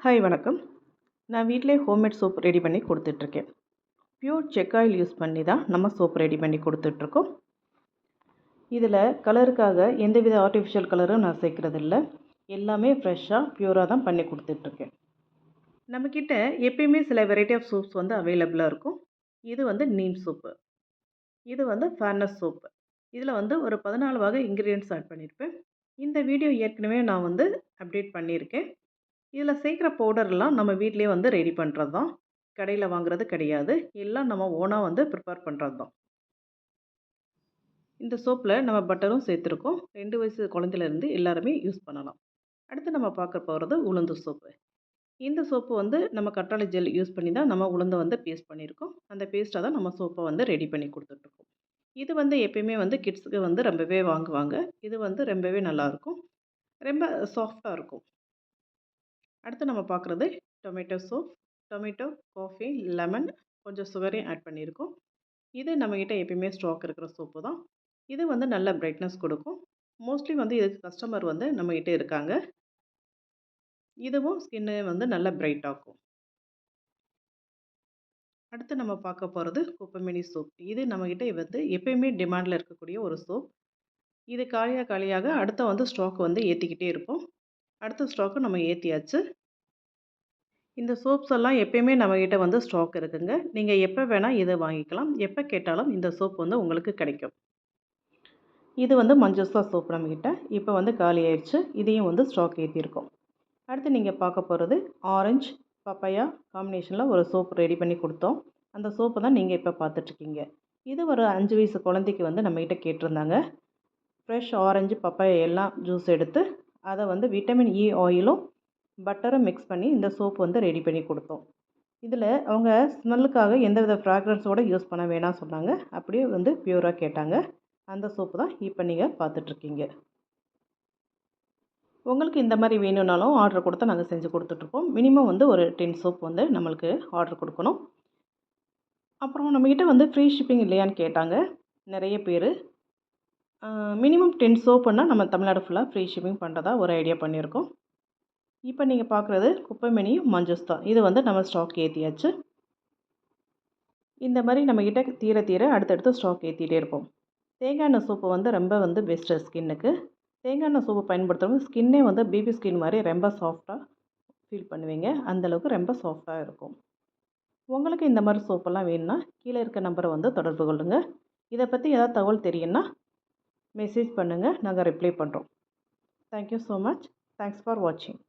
Hi வணக்கம். நான் வீட்டிலே ஹோம்மேட் சோப் ரெடி பண்ணி கொடுத்துட்ருக்கேன். பியூர் செக் ஆயில் யூஸ் பண்ணி தான் நம்ம சோப் ரெடி பண்ணி கொடுத்துட்ருக்கோம். இதில் கலருக்காக எந்தவித ஆர்டிஃபிஷியல் கலரும் நான் சேர்க்குறதில்ல. எல்லாமே ஃப்ரெஷ்ஷாக பியூராக தான் பண்ணி கொடுத்துட்ருக்கேன். நம்மக்கிட்ட எப்பயுமே சில வெரைட்டி ஆஃப் சோப்ஸ் வந்து அவைலபிளாக இருக்கும். இது வந்து நீம் சோப்பு, இது வந்து ஃபேர்னஸ் சோப்பு. இதில் வந்து ஒரு 14 வகை இன்க்ரீடியன்ட்ஸ் ஆட் பண்ணியிருப்பேன். இந்த வீடியோ ஏற்கனவே நான் வந்து அப்டேட் பண்ணியிருக்கேன். இதில் சேர்க்குற பவுடர்லாம் நம்ம வீட்டிலே வந்து ரெடி பண்ணுறது தான். கடையில் வாங்குறது கிடையாது. எல்லாம் நம்ம ஓனாக வந்து ப்ரிப்பேர் பண்ணுறது தான். இந்த சோப்பில் நம்ம பட்டரும் சேர்த்துருக்கோம். 2 வயசு குழந்தையிலேருந்து எல்லாருமே யூஸ் பண்ணலாம். அடுத்து நம்ம பார்க்க போகிறது உளுந்து சோப்பு. இந்த சோப்பு வந்து நம்ம கற்றாழை ஜெல் யூஸ் பண்ணி தான் நம்ம உளுந்தை வந்து பேஸ்ட் பண்ணியிருக்கோம். அந்த பேஸ்ட்டை தான் நம்ம சோப்பை வந்து ரெடி பண்ணி கொடுத்துட்ருக்கோம். இது வந்து எப்பயுமே வந்து கிட்ஸுக்கு வந்து ரொம்பவே வாங்குவாங்க. இது வந்து ரொம்பவே நல்லாயிருக்கும். ரொம்ப சாஃப்டாக இருக்கும். அடுத்து நம்ம பார்க்குறது tomato soap. Tomato, coffee, lemon, கொஞ்சம் சுகரையும் ஆட் பண்ணியிருக்கோம். இது நம்மக்கிட்ட எப்பயுமே ஸ்டாக் இருக்கிற சோப்பு தான். இது வந்து நல்ல பிரைட்னஸ் கொடுக்கும். மோஸ்ட்லி வந்து இதுக்கு கஸ்டமர் வந்து நம்மக்கிட்ட இருக்காங்க. இதுவும் ஸ்கின்னை வந்து நல்லா பிரைட் ஆக்கும். அடுத்து நம்ம பார்க்க போகிறது குப்பைமேனி சோப். இது நம்மக்கிட்ட வந்து எப்பயுமே டிமாண்டில் இருக்கக்கூடிய ஒரு சோப். இது காலியாக அடுத்த வந்து ஸ்டாக் வந்து ஏற்றிக்கிட்டே இருப்போம். அடுத்த ஸ்டாக்கு நம்ம ஏற்றியாச்சு. இந்த சோப்ஸ் எல்லாம் எப்பயுமே நம்மக்கிட்ட வந்து ஸ்டாக் இருக்குங்க. நீங்கள் எப்போ வேணால் இதை வாங்கிக்கலாம். எப்போ கேட்டாலும் இந்த சோப் வந்து உங்களுக்கு கிடைக்கும். இது வந்து மஞ்சஸ்ஸா சோப் நம்மக்கிட்ட இப்போ வந்து காலி ஆயிடுச்சு. இதையும் வந்து ஸ்டாக் ஏற்றிருக்கோம். அடுத்து நீங்கள் பார்க்க போகிறது ஆரஞ்சு பப்பாயா காம்பினேஷனில் ஒரு சோப் ரெடி பண்ணி கொடுத்தோம். அந்த சோப்பை தான் நீங்கள் இப்போ பார்த்துட்ருக்கீங்க. இது ஒரு 5 வயசு குழந்தைக்கு வந்து நம்மக்கிட்ட கேட்டிருந்தாங்க. ஃப்ரெஷ் ஆரஞ்சு பப்பாயா எல்லாம் ஜூஸ் எடுத்து அதை வந்து விட்டமின் இ ஆயிலும் பட்டரும் மிக்ஸ் பண்ணி இந்த சோப் வந்து ரெடி பண்ணி கொடுத்தோம். இதில் அவங்க ஸ்மெல்லுக்காக எந்தவித ஃப்ராக்ரன்ஸோடு யூஸ் பண்ண வேணாம் சொன்னாங்க. அப்படியே வந்து பியூராக கேட்டாங்க. அந்த சோப்பு தான் இப்போ நீங்கள் பார்த்துட்ருக்கீங்க. உங்களுக்கு இந்த மாதிரி வேணும்னாலும் ஆர்டர் கொடுத்தா நாங்கள் செஞ்சு கொடுத்துட்ருப்போம். மினிமம் வந்து ஒரு 10 சோப் வந்து நம்மளுக்கு ஆர்டர் கொடுக்கணும். அப்புறம் நம்மக்கிட்ட வந்து ஃப்ரீ ஷிப்பிங் இல்லையான்னு கேட்டாங்க நிறைய பேர். மினிமம் 10 சோப்புன்னா நம்ம தமிழ்நாடு ஃபுல்லாக ஃப்ரீ ஷிப்பிங் பண்ணுறதா ஒரு ஐடியா பண்ணியிருக்கோம். இப்போ நீங்கள் பார்க்குறது குப்பைமேனி மஞ்சஸ் தான். இது வந்து நம்ம ஸ்டாக் ஏற்றியாச்சு. இந்த மாதிரி நம்மக்கிட்ட தீர அடுத்தடுத்து ஸ்டாக் ஏற்றிட்டே இருப்போம். தேங்காய் எண்ணெய் சோப்பு வந்து ரொம்ப வந்து பெஸ்ட்டு ஸ்கின்னுக்கு. தேங்காய் எண்ணெய் சோப்பு பயன்படுத்துகிறவங்க ஸ்கின்னே வந்து பேபி ஸ்கின் மாதிரி ரொம்ப சாஃப்டாக ஃபீல் பண்ணுவீங்க. அந்தளவுக்கு ரொம்ப சாஃப்டாக இருக்கும். உங்களுக்கு இந்த மாதிரி சோப்பெல்லாம் வேணும்னா கீழே இருக்க நம்பரை வந்து தொடர்பு கொள்ளுங்கள். இதை பற்றி ஏதாவது தகவல் தெரியும்னா மெசேஜ் பண்ணுங்கள். நாங்கள் ரிப்ளை பண்ணுறோம். Thank you so much. Thanks for வாட்சிங்.